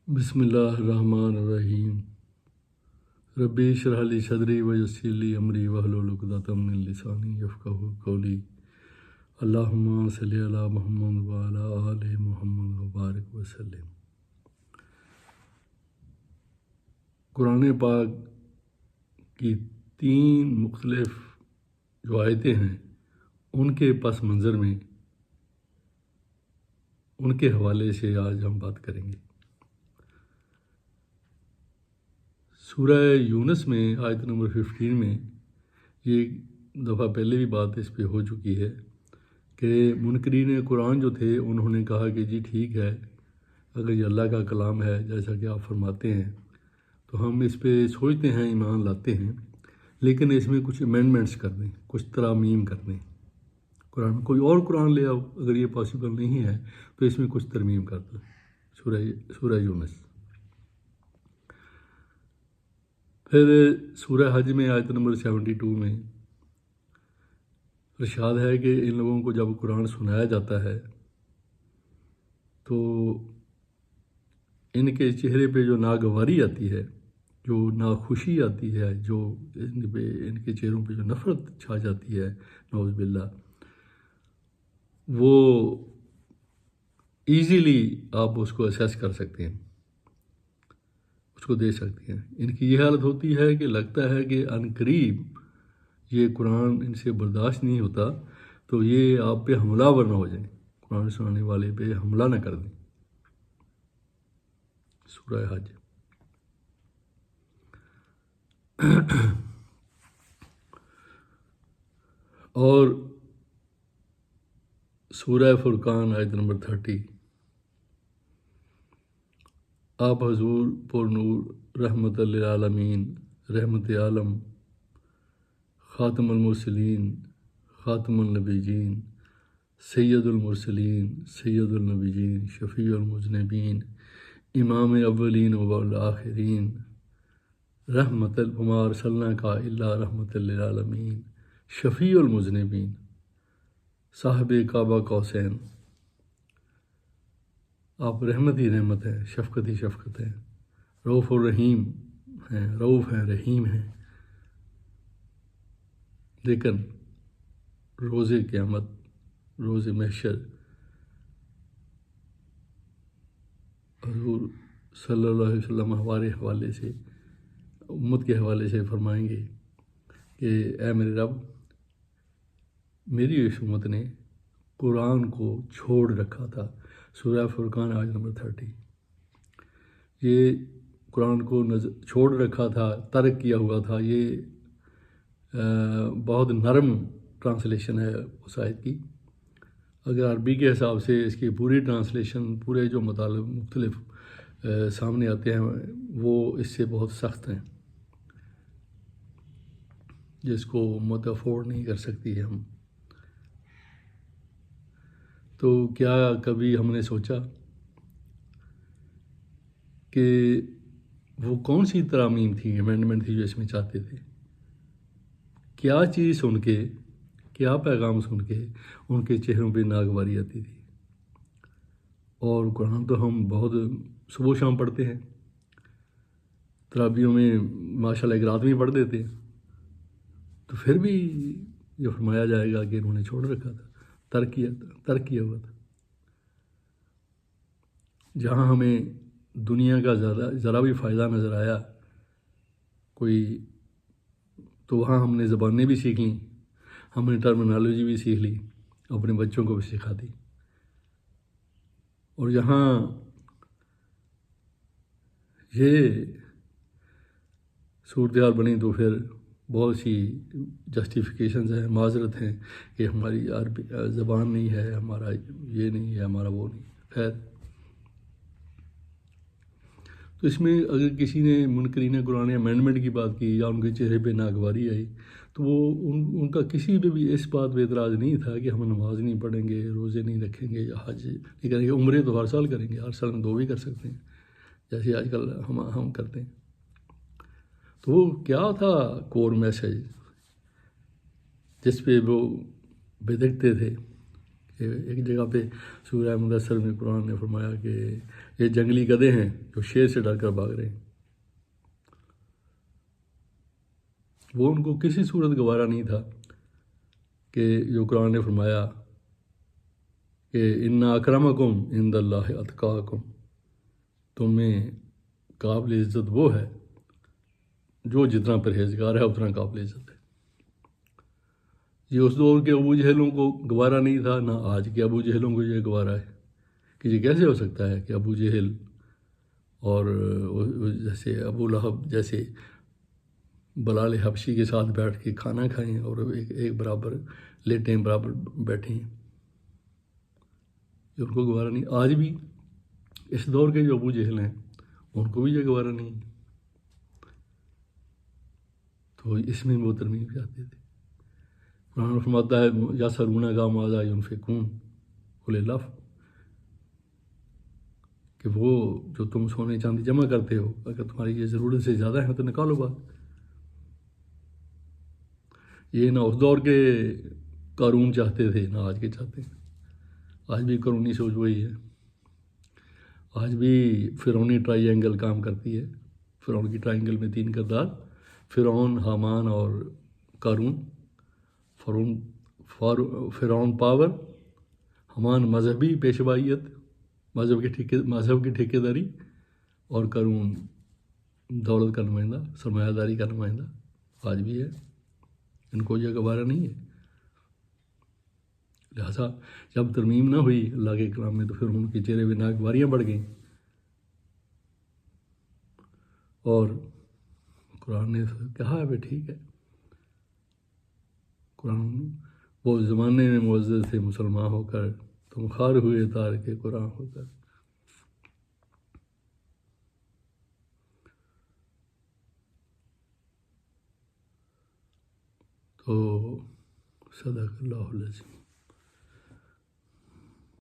بسم اللہ الرحمن الرحیم ربی اشرح لی صدری ویسر لی امری واحلل عقدۃ من لسانی یفقہوا قولی اللہم صلی علی محمد وعلی آل محمد وبارک وسلم۔ قرآن پاک کی 3 مختلف جو آیتیں ہیں ان کے پس منظر میں ان کے حوالے سے آج ہم بات کریں گے۔ سورہ یونس میں آیت نمبر 15 میں یہ دفعہ پہلے بھی بات اس پہ ہو چکی ہے کہ منکرین قرآن جو تھے انہوں نے کہا کہ جی ٹھیک ہے، اگر یہ اللہ کا کلام ہے جیسا کہ آپ فرماتے ہیں تو ہم اس پہ سوچتے ہیں، ایمان لاتے ہیں، لیکن اس میں کچھ امینڈمنٹس کر دیں، کچھ ترامیم کر دیں، قرآن کوئی اور قرآن لے آؤ، اگر یہ پاسبل نہیں ہے تو اس میں کچھ ترمیم کر دو۔ سورہ یونس۔ پھر سورہ حج میں آیت نمبر 72 میں ارشاد ہے کہ ان لوگوں کو جب قرآن سنایا جاتا ہے تو ان کے چہرے پہ جو ناگواری آتی ہے، جو ناخوشی آتی ہے، جو ان کے چہروں پہ جو نفرت چھا جاتی ہے، نعوذ باللہ، وہ ایزیلی آپ اس کو اسیس کر سکتے ہیں، اس کو دے سکتے ہیں۔ ان کی یہ حالت ہوتی ہے کہ لگتا ہے کہ ان قریب یہ قرآن ان سے برداشت نہیں ہوتا تو یہ آپ پہ حملہ ور نہ ہو جائیں، قرآن سنانے والے پہ حملہ نہ کر دیں۔ سورہ حج۔ اور سورہ فرقان آیت نمبر 30، آپ حضور پر نور رحمت للعالمین، رحمت عالم، خاتم المرسلین، خاتم النبیین، سید المرسلین، سید النبیین، شفیع المذنبین، امام اولین و آخرین، رحمت وما ارسلناک الا رحمت للعالمین، شفیع المذنبین، صاحب کعبہ قوسین، آپ رحمت ہی رحمت ہیں، شفقت ہی شفقت ہیں، رؤوف الرحیم ہیں، رؤوف ہیں، رحیم ہیں، لیکن روز قیامت، روز محشر حضور صلی اللہ علیہ وسلم ہمارے حوالے سے، امت کے حوالے سے فرمائیں گے کہ اے میرے رب، میری اس امت نے قرآن کو چھوڑ رکھا تھا۔ سورہ فرقان آیت نمبر 30۔ یہ قرآن کو چھوڑ رکھا تھا، ترک کیا ہوا تھا۔ یہ بہت نرم ٹرانسلیشن ہے اس آیت کی۔ اگر عربی کے حساب سے اس کی پوری ٹرانسلیشن، پورے جو مطالب مختلف سامنے آتے ہیں وہ اس سے بہت سخت ہیں، جس کو امت افورڈ نہیں کر سکتی ہے۔ ہم تو کیا کبھی ہم نے سوچا کہ وہ کون سی ترامیم تھی، امینڈمنٹ تھی جو اس میں چاہتے تھے؟ کیا چیز سن کے، کیا پیغام سن کے ان کے چہروں پہ ناگواری آتی تھی؟ اور قرآن تو ہم بہت صبح و شام پڑھتے ہیں، تراویحوں میں ماشاءاللہ ایک رات میں پڑھ دیتے ہیں، تو پھر بھی یہ فرمایا جائے گا کہ انہوں نے چھوڑ رکھا تھا، ترک کیا ہوا تھا۔ جہاں ہمیں دنیا کا ذرا بھی فائدہ نظر آیا کوئی، تو وہاں ہم نے زبانیں بھی سیکھ لیں، ہم نے ٹرمینالوجی بھی سیکھ لی، اپنے بچوں کو بھی سکھا دی۔ اور یہاں یہ صورتحال بنی تو پھر بہت سی جسٹیفیکیشنز ہیں، معذرت ہیں کہ ہماری عربی زبان نہیں ہے، ہمارا یہ نہیں ہے، ہمارا وہ نہیں۔ خیر، تو اس میں اگر کسی نے منکرین قرآن امینڈمنٹ کی بات کی یا ان کے چہرے پہ ناگواری آئی تو وہ ان کا کسی پہ بھی اس بات پہ اعتراض نہیں تھا کہ ہم نماز نہیں پڑھیں گے، روزے نہیں رکھیں گے، یا حج نہیں کریں گے۔ عمرے تو ہر سال کریں گے، ہر سال میں 2 بھی کر سکتے ہیں جیسے آج کل ہم کرتے ہیں۔ تو وہ کیا تھا کور میسج جس پہ وہ بدکتے تھے ایک جگہ پہ سورہ مدثر میں قرآن نے فرمایا کہ یہ جنگلی گدھے ہیں جو شیر سے ڈر کر بھاگ رہے ہیں. وہ ان کو کسی صورت گوارا نہیں تھا کہ جو قرآن نے فرمایا کہ ان اکرمکم عند اللہ اتقاکم، تم میں قابل عزت وہ ہے جو جتنا پرہیزگار ہے اتنا قابل عزت ہے. یہ اس دور کے ابو جہلوں کو گوارا نہیں تھا، نہ آج کے ابو جہلوں کو یہ گوارا ہے کہ یہ کیسے ہو سکتا ہے کہ ابو جہل اور جیسے ابو لہب جیسے بلال حبشی کے ساتھ بیٹھ کے کھانا کھائیں اور ایک برابر لیٹیں، برابر بیٹھیں. یہ ان کو گوارا نہیں. آج بھی اس دور کے جو ابو جہل ہیں ان کو بھی یہ گوارا نہیں. تو اس میں وہ ترمیم چاہتے تھے. قرآن فرماتا ہے یا سرونا کا ماذا ينفقون قل العفو، کہ وہ جو تم سونے چاندی جمع کرتے ہو اگر تمہاری یہ ضرورت سے زیادہ ہے تو نکالو بات. یہ نہ اس دور کے قارون چاہتے تھے نہ آج کے چاہتے ہیں. آج بھی قارونی سوچ وہی ہے. آج بھی فرعونی ٹرائی اینگل کام کرتی ہے. فرعون کی ٹرائی اینگل میں 3 کردار، فرعون، حامان اور قارون. فرعون پاور، حامان مذہبی پیشوائیت، مذہب کی ٹھیکے داری، اور قارون دولت کا نمائندہ، سرمایہ داری کا نمائندہ. آج بھی ہے. ان کو یہ گوارا نہیں ہے. لہٰذا جب ترمیم نہ ہوئی اللہ کے کلام میں تو پھر ان کے چہرے پہ ناگواریاں بڑھ گئیں. اور قرآن نے کہا ہے ٹھیک ہے. قرآن وہ زمانے میں معزز تھے مسلمان ہو کر، تم خار ہوئے تار کے قرآن ہو کر. تو صدق اللہ العظیم.